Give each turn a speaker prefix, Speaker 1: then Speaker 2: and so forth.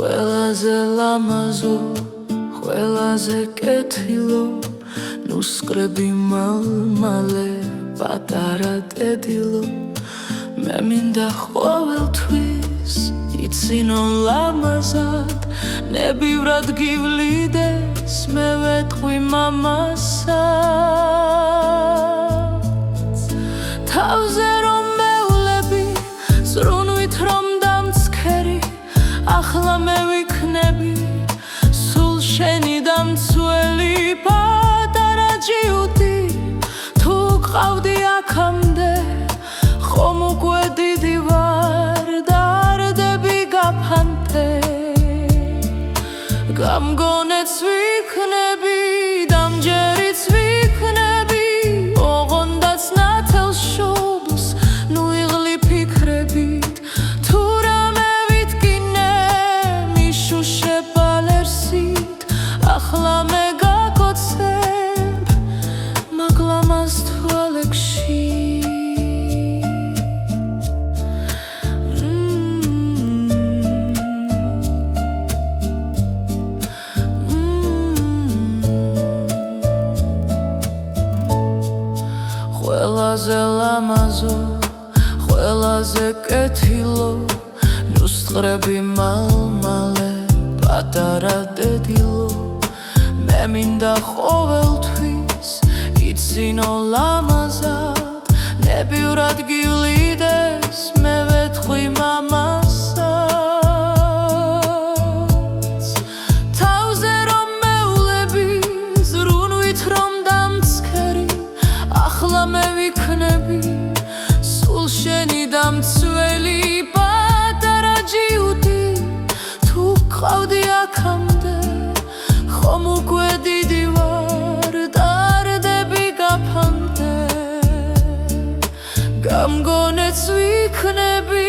Speaker 1: ყველაზე ლამაზო, ყველაზე კეთილო, ნუსყრები მალმალე, პატარა დედილო. მე მინდა ყოველთვის იცინო ლამაზად, ნებივრად გივლიდეს, მე ვეთყვი მამასაც. თავზე რომ მევლები, ზრუნვით რომ დამცქერი, ახლა მე ვიქნები სულ შენი დამცველი. პატარა ჯიუტი თუ გყავდი აქამდე, ხომ უკვე დიდი ვარ, დარდები გაფანტე. გამგონეც ვიქნები, დამჯერიც ვიქნები, ოღონდაც ნათელს შუბლს ნუ იღლი ფიქრებით. თუ რამე ვიტკინე მიშუშე პალერსით, ახლა მე გაკოცებ მაგლამას თვალებში. ყველაზე ლამაზო, ყველაზე კეთილო, ნუსყრები მალმალე, პატარა დედილო. მე მინდა ყოველთვის იცინო ლამაზად, ნებივრად გივლიდეს, მე ვეთყვი მამასაც. თავზე რომ მევლები, ზრუნვით რომ დამცქერი, ახლა მე ვიქნები სულ შენი დამცველი. პატარა ჯიუტი თუ გყავდი აქამდე, ხომ უკვე დიდი ვარ, დარდები გაფანტე. გამგონეც ვიქნები,